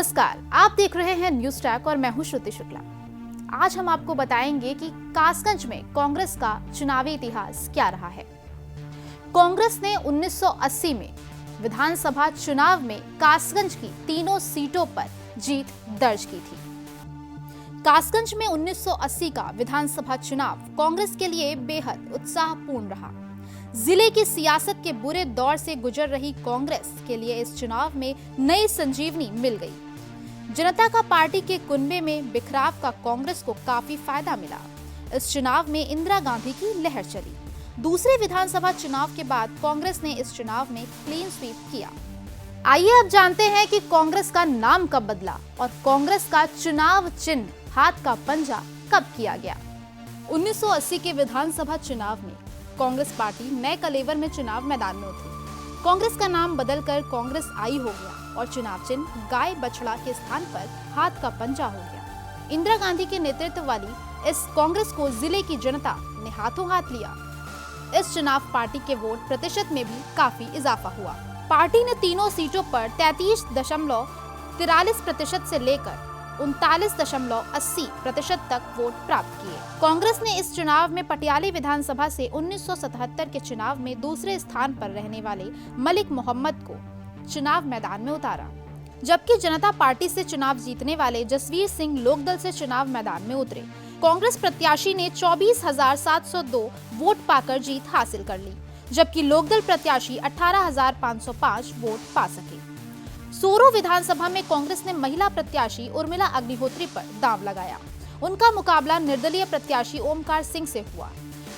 नमस्कार, आप देख रहे हैं न्यूज ट्रैक और मैं हूं श्रुति शुक्ला। आज हम आपको बताएंगे कि कासगंज में कांग्रेस का चुनावी इतिहास क्या रहा है। कांग्रेस ने 1980 में विधानसभा चुनाव में कासगंज की तीनों सीटों पर जीत दर्ज की थी। कासगंज में 1980 का विधानसभा चुनाव कांग्रेस के लिए बेहद उत्साहपूर्ण रहा। जिले की सियासत के बुरे दौर से गुजर रही कांग्रेस के लिए इस चुनाव में नई संजीवनी मिल गई। जनता का पार्टी के कुनबे में बिखराव का कांग्रेस को काफी फायदा मिला। इस चुनाव में इंदिरा गांधी की लहर चली। दूसरे विधानसभा चुनाव के बाद कांग्रेस ने इस चुनाव में क्लीन स्वीप किया। आइए अब जानते हैं कि कांग्रेस का नाम कब बदला और कांग्रेस का चुनाव चिन्ह हाथ का पंजा कब किया गया। 1980 के विधानसभा चुनाव में कांग्रेस पार्टी नए कलेवर में चुनाव मैदान में उतरी। कांग्रेस का नाम बदलकर कांग्रेस आई हो गया और चुनाव चिन्ह गाय बछड़ा के स्थान पर हाथ का पंजा हो गया। इंदिरा गांधी के नेतृत्व वाली इस कांग्रेस को जिले की जनता ने हाथों हाथ लिया। इस चुनाव पार्टी के वोट प्रतिशत में भी काफी इजाफा हुआ। पार्टी ने तीनों सीटों पर 33.43% से लेकर 39.80% तक वोट प्राप्त किए। कांग्रेस ने इस चुनाव में पटियाली विधानसभा से 1977 के चुनाव में दूसरे स्थान पर रहने वाले मलिक मोहम्मद को चुनाव मैदान में उतारा, जबकि जनता पार्टी से चुनाव जीतने वाले जसवीर सिंह लोकदल से चुनाव मैदान में उतरे। कांग्रेस प्रत्याशी ने 24,702 वोट पाकर जीत हासिल कर ली, जबकि लोकदल प्रत्याशी 18,505 वोट पा सके। सोरो विधानसभा में कांग्रेस ने महिला प्रत्याशी उर्मिला अग्निहोत्री पर दांव लगाया। उनका मुकाबला निर्दलीय प्रत्याशी ओमकार सिंह से हुआ।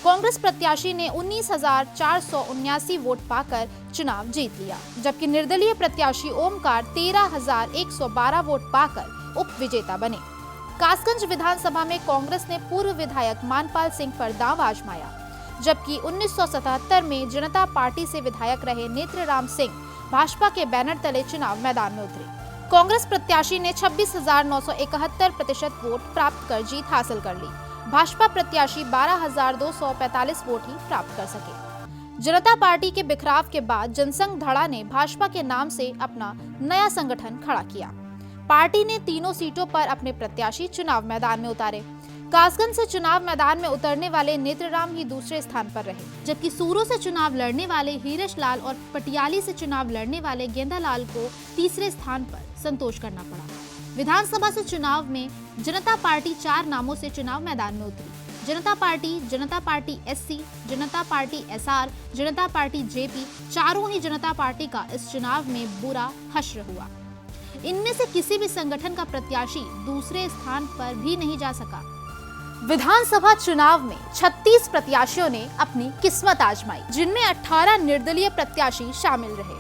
कांग्रेस प्रत्याशी ने 19,479 वोट पाकर चुनाव जीत लिया, जबकि निर्दलीय प्रत्याशी ओमकार 13,112 वोट पाकर उप विजेता बने। कासगंज विधानसभा में कांग्रेस ने पूर्व विधायक मानपाल सिंह पर दांव आजमाया, जबकि 1977 में जनता पार्टी से विधायक रहे नेत्रराम सिंह भाजपा के बैनर तले चुनाव मैदान में उतरे। कांग्रेस प्रत्याशी ने 26,971% वोट प्राप्त कर जीत हासिल कर ली। भाजपा प्रत्याशी 12,245 वोट ही प्राप्त कर सके। जनता पार्टी के बिखराव के बाद जनसंघ धड़ा ने भाजपा के नाम से अपना नया संगठन खड़ा किया। पार्टी ने तीनों सीटों पर अपने प्रत्याशी चुनाव मैदान में उतारे। कासगंज से चुनाव मैदान में उतरने वाले नेत्रराम ही दूसरे स्थान पर रहे, जबकि सूरों से चुनाव लड़ने वाले हीरश लाल और पटियाली से चुनाव लड़ने वाले गेंदालाल को तीसरे स्थान पर संतोष करना पड़ा। विधानसभा से चुनाव में जनता पार्टी 4 नामों से चुनाव मैदान में उतरी। जनता पार्टी एससी, जनता पार्टी एसआर, जनता पार्टी जेपी, चारों ही जनता पार्टी का इस चुनाव में बुरा हश्र हुआ। इनमें से किसी भी संगठन का प्रत्याशी दूसरे स्थान पर भी नहीं जा सका। विधानसभा चुनाव में 36 प्रत्याशियों ने अपनी किस्मत आजमाई, जिनमें 18 निर्दलीय प्रत्याशी शामिल रहे।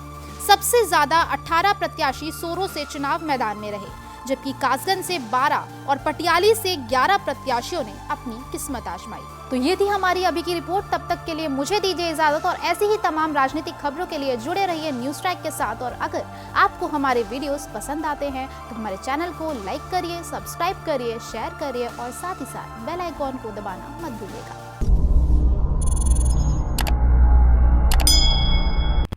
सबसे ज्यादा 18 प्रत्याशी सोरो से चुनाव मैदान में रहे, जबकि कासगंज से 12 और पटियाली से 11 प्रत्याशियों ने अपनी किस्मत आजमाई। तो ये थी हमारी अभी की रिपोर्ट। तब तक के लिए मुझे दीजिए इजाजत और ऐसी ही तमाम राजनीतिक खबरों के लिए जुड़े रहिए न्यूज ट्रैक के साथ। और अगर आपको हमारे वीडियोस पसंद आते हैं तो हमारे चैनल को लाइक करिए, सब्सक्राइब करिए, शेयर करिए और साथ ही साथ बेल आइकॉन को दबाना मत भूलिएगा।